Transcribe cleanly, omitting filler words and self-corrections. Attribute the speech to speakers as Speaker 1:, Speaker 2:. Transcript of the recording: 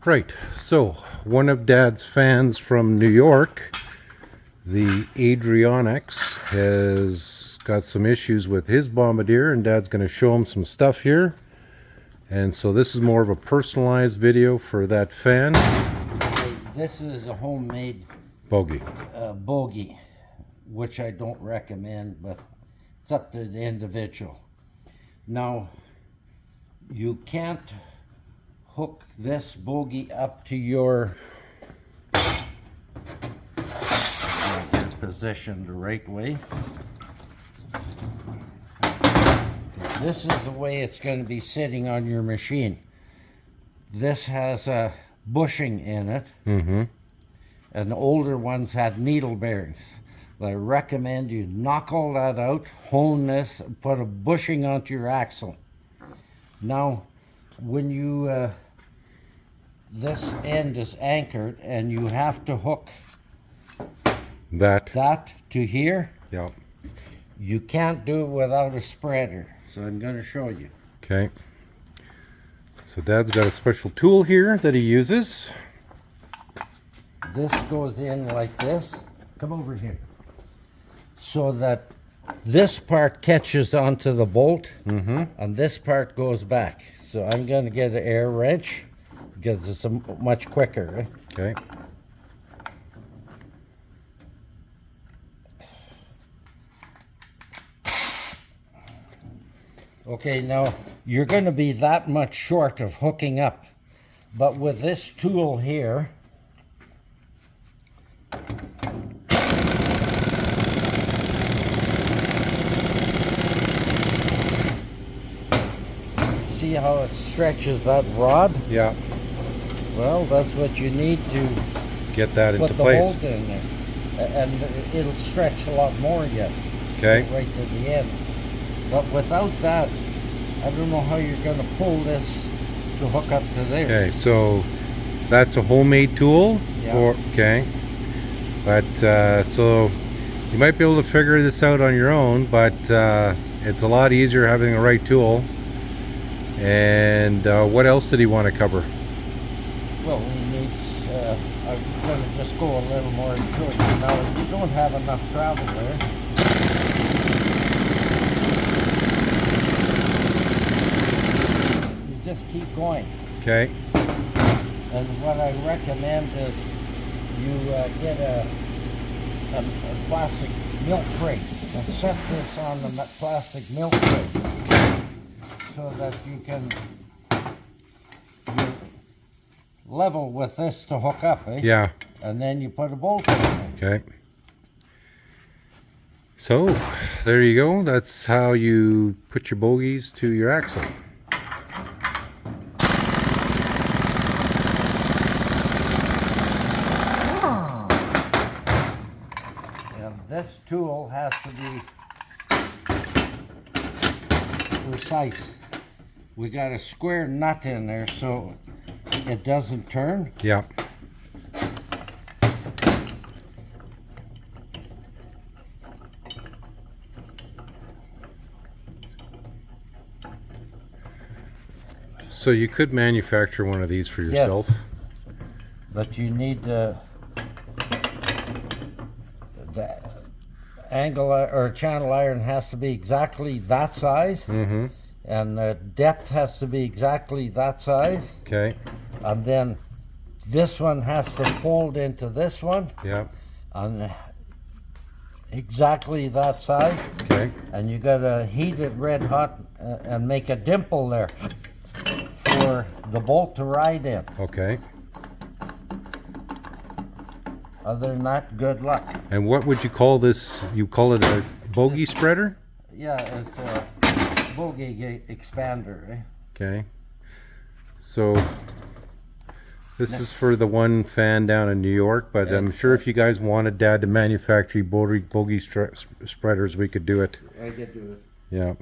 Speaker 1: Right, so one of Dad's fans from New York, the Adrionics, has got some issues with his Bombardier, and Dad's going to show him some stuff here. And so this is more of a personalized video for that fan.
Speaker 2: This is a homemade
Speaker 1: Bogie.
Speaker 2: Bogie, which I don't recommend, but it's up to the individual. Now, you can't hook this Bogie up to your position the right way. This is the way it's going to be sitting on your machine. This has a bushing in it, and the older ones had needle bearings. I recommend you knock all that out, hone this, and put a bushing onto your axle. Now, when you this end is anchored, and you have to hook that to here.
Speaker 1: Yeah.
Speaker 2: You can't do it without a spreader, so I'm going to show you.
Speaker 1: Okay. So Dad's got a special tool here that he uses.
Speaker 2: This goes in like this. Come over here. So that this part catches onto the bolt, and this part goes back. So I'm going to get an air wrench because it's much quicker. Right?
Speaker 1: Okay.
Speaker 2: Okay, now you're going to be that much short of hooking up, but with this tool here, see how it stretches that rod?
Speaker 1: Yeah.
Speaker 2: Well, that's what you need to
Speaker 1: Get that into
Speaker 2: put the
Speaker 1: place.
Speaker 2: bolt in there, and it'll stretch a lot more yet.
Speaker 1: Okay.
Speaker 2: Right to the end. But without that, I don't know how you're going to pull this to hook up to there.
Speaker 1: Okay, so that's a homemade tool?
Speaker 2: Yeah.
Speaker 1: Okay. But, so you might be able to figure this out on your own, but it's a lot easier having the right tool. And what else did he want to cover?
Speaker 2: Well, we need, I'm going to just go a little more and show you. Now, if you don't have enough travel there, you just keep going.
Speaker 1: Okay.
Speaker 2: And what I recommend is you get a plastic milk crate and set this on the plastic milk crate so that you can level with this to hook up, eh?
Speaker 1: Yeah.
Speaker 2: And then you put a bolt in it.
Speaker 1: Okay. So, there you go. That's how you put your bogies to your axle.
Speaker 2: And this tool has to be precise. We got a square nut in there so it doesn't turn.
Speaker 1: Yeah. So you could manufacture one of these for yourself.
Speaker 2: Yes. But you need the angle or channel iron has to be exactly that size, and the depth has to be exactly that size,
Speaker 1: Okay.
Speaker 2: and then this one has to fold into this one,
Speaker 1: Yeah.
Speaker 2: and exactly that size,
Speaker 1: Okay.
Speaker 2: and you gotta heat it red hot and make a dimple there for the bolt to ride in.
Speaker 1: Okay.
Speaker 2: Other than that, good luck.
Speaker 1: And what would you call this? You call it a bogie spreader?
Speaker 2: Yeah, it's a Bogie expander, eh?
Speaker 1: Okay. So this is for the one fan down in New York, but I'm sure if you guys wanted Dad to manufacture bogie spreaders, we could do it.
Speaker 2: I could do it.
Speaker 1: Yeah.